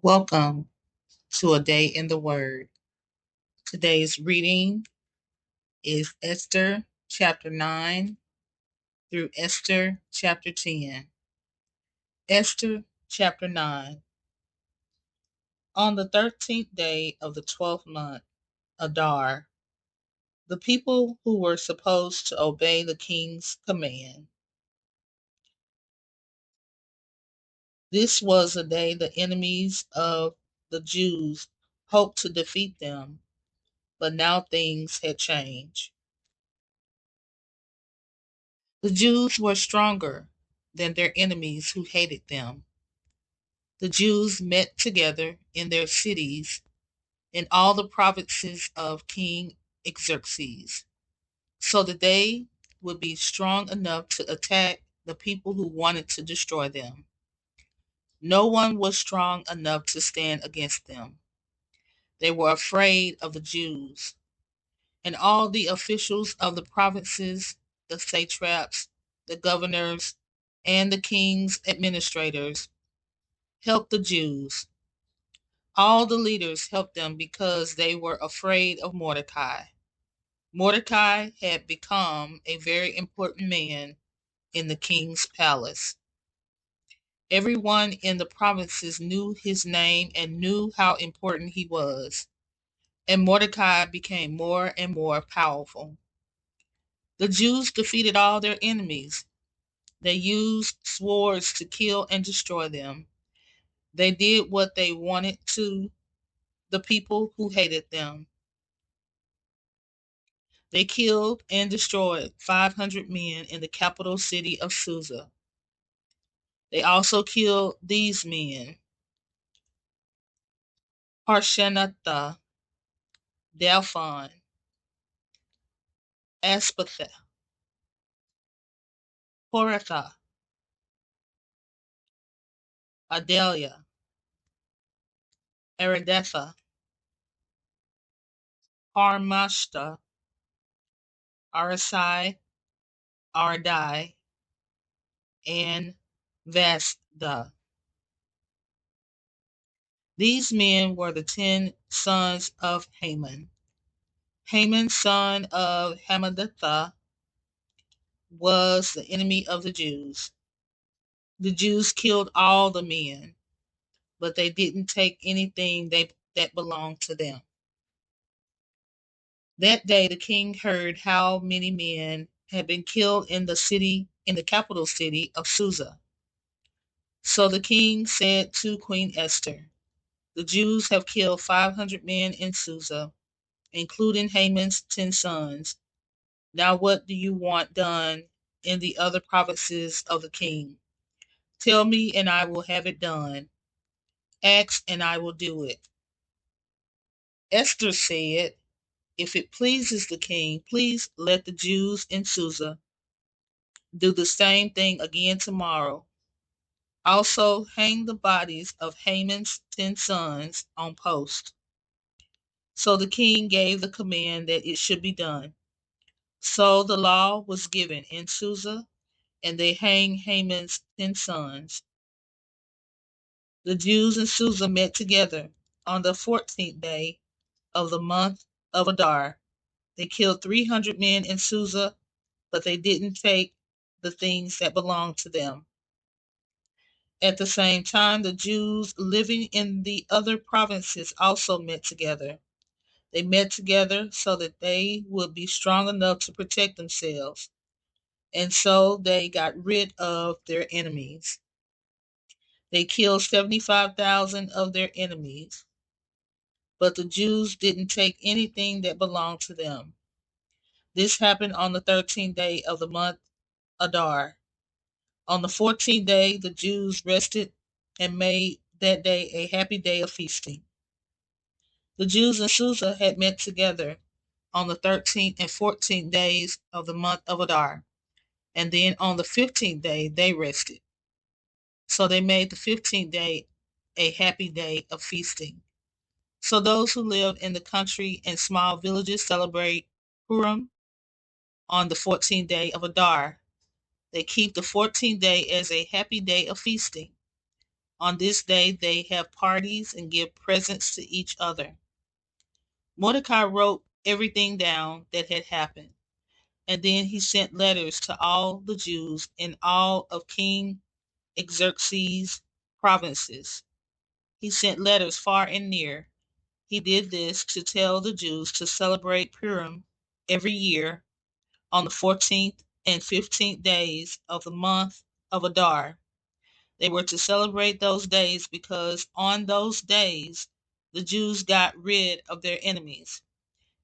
Welcome to a day in the Word. Today's reading is Esther chapter 9 through Esther chapter 10. Esther chapter 9. On the 13th day of the 12th month, Adar, the people who were supposed to obey the king's command. This was the day the enemies of the Jews hoped to defeat them, but now things had changed. The Jews were stronger than their enemies who hated them. The Jews met together in their cities in all the provinces of King Xerxes, so that they would be strong enough to attack the people who wanted to destroy them. No one was strong enough to stand against them. They were afraid of the Jews, and all the officials of the provinces, the satraps, the governors, and the king's administrators helped the Jews. All the leaders helped them because they were afraid of Mordecai. Mordecai had become a very important man in the king's palace. Everyone in the provinces knew his name and knew how important he was, and Mordecai became more and more powerful. The Jews defeated all their enemies. They used swords to kill and destroy them. They did what they wanted to the people who hated them. They killed and destroyed 500 men in the capital city of Susa. They also killed these men: Harshenatha, Dalphon, Aspatha, Horatha, Adelia, Aridatha, Harmashta, Arasai, Ardai, and Vastha. These men were the 10 sons of Haman. Haman, son of Hammedatha, was the enemy of the Jews. The Jews killed all the men, but they didn't take anything that belonged to them. That day the king heard how many men had been killed in the capital city of Susa. So the king said to Queen Esther, "The Jews have killed 500 men in Susa, including Haman's 10 sons. Now what do you want done in the other provinces of the king? Tell me, and I will have it done. Ask, and I will do it." Esther said, "If it pleases the king, please let the Jews in Susa do the same thing again tomorrow. Also, hang the bodies of Haman's 10 sons on posts." So the king gave the command that it should be done. So the law was given in Susa, and they hanged Haman's 10 sons. The Jews in Susa met together on the 14th day of the month of Adar. They killed 300 men in Susa, but they didn't take the things that belonged to them. At the same time, the Jews living in the other provinces also met together. They met together so that they would be strong enough to protect themselves, and so they got rid of their enemies. They killed 75,000 of their enemies, but the Jews didn't take anything that belonged to them. This happened on the 13th day of the month Adar. On the 14th day, the Jews rested and made that day a happy day of feasting. The Jews in Susa had met together on the 13th and 14th days of the month of Adar, and then on the 15th day they rested. So they made the 15th day a happy day of feasting. So those who live in the country and small villages celebrate Purim on the 14th day of Adar. They keep the 14th day as a happy day of feasting. On this day, they have parties and give presents to each other. Mordecai wrote everything down that had happened, and then he sent letters to all the Jews in all of King Xerxes' provinces. He sent letters far and near. He did this to tell the Jews to celebrate Purim every year on the 14th and 15th days of the month of Adar. They were to celebrate those days because on those days the Jews got rid of their enemies.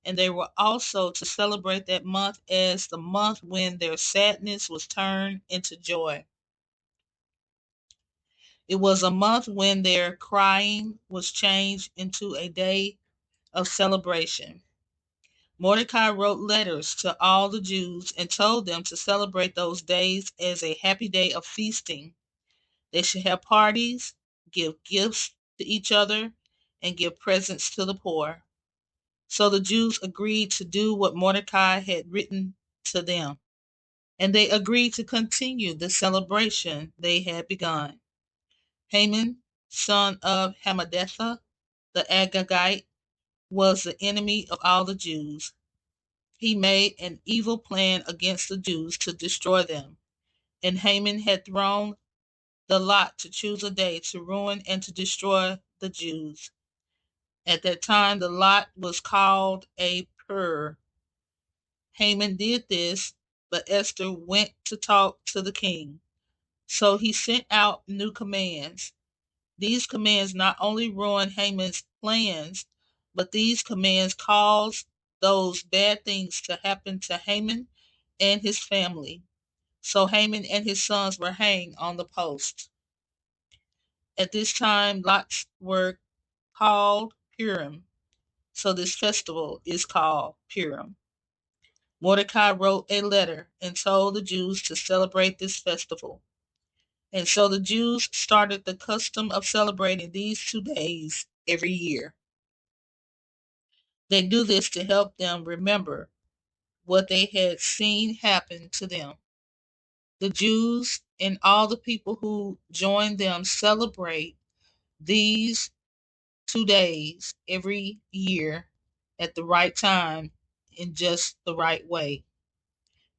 And they were also to celebrate that month as the month when their sadness was turned into joy. It was a month when their crying was changed into a day of celebration. Mordecai wrote letters to all the Jews and told them to celebrate those days as a happy day of feasting. They should have parties, give gifts to each other, and give presents to the poor. So the Jews agreed to do what Mordecai had written to them, and they agreed to continue the celebration they had begun. Haman, son of Hammedatha, the Agagite, was the enemy of all the Jews. He made an evil plan against the Jews to destroy them, and Haman had thrown the lot to choose a day to ruin and to destroy the Jews. At that time, the lot was called a pur. Haman did this, but Esther went to talk to the king. So he sent out new commands. These commands not only ruined Haman's plans, but these commands caused those bad things to happen to Haman and his family. So Haman and his sons were hanged on the post. At this time, lots were called Purim. So this festival is called Purim. Mordecai wrote a letter and told the Jews to celebrate this festival. And so the Jews started the custom of celebrating these 2 days every year. They do this to help them remember what they had seen happen to them. The Jews and all the people who join them celebrate these 2 days every year at the right time in just the right way.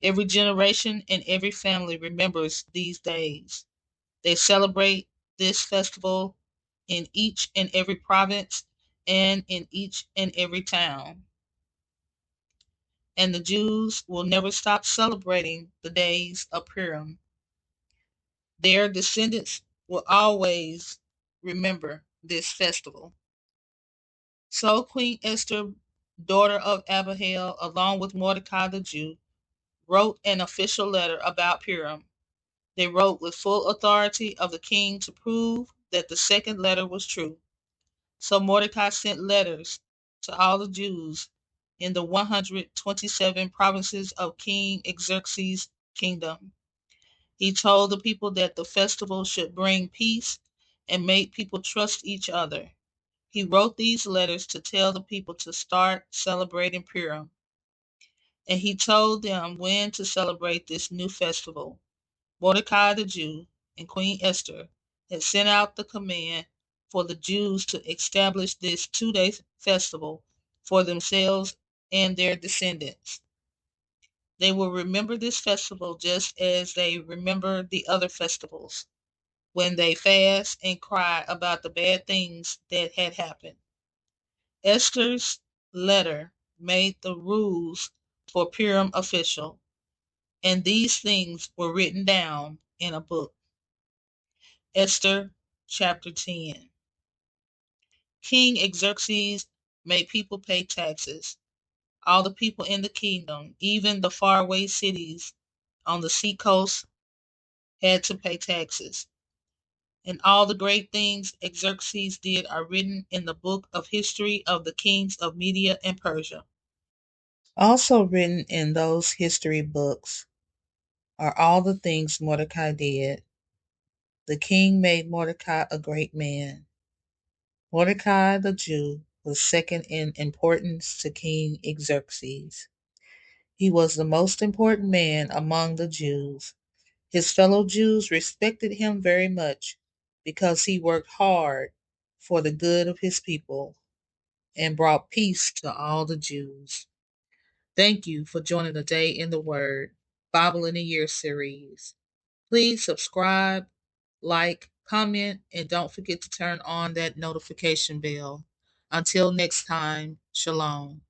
Every generation and every family remembers these days. They celebrate this festival in each and every province and in each and every town. And the Jews will never stop celebrating the days of Purim. Their descendants will always remember this festival. So Queen Esther, daughter of Abihail, along with Mordecai the Jew, wrote an official letter about Purim. They wrote with full authority of the king to prove that the second letter was true. So Mordecai sent letters to all the Jews in the 127 provinces of King Xerxes' kingdom. He told the people that the festival should bring peace and make people trust each other. He wrote these letters to tell the people to start celebrating Purim, and he told them when to celebrate this new festival. Mordecai the Jew and Queen Esther had sent out the command for the Jews to establish this 2 day festival for themselves and their descendants. They will remember this festival just as they remember the other festivals, when they fast and cry about the bad things that had happened. Esther's letter made the rules for Purim official, and these things were written down in a book. Esther chapter 10. King Xerxes made people pay taxes. All the people in the kingdom, even the faraway cities on the seacoast, had to pay taxes. And all the great things Xerxes did are written in the book of history of the kings of Media and Persia. Also written in those history books are all the things Mordecai did. The king made Mordecai a great man. Mordecai the Jew was second in importance to King Xerxes. He was the most important man among the Jews. His fellow Jews respected him very much. because he worked hard for the good of his people and brought peace to all the Jews. Thank you for joining the Day in the Word Bible in a Year series. Please subscribe, like, comment, and don't forget to turn on that notification bell. Until next time, shalom.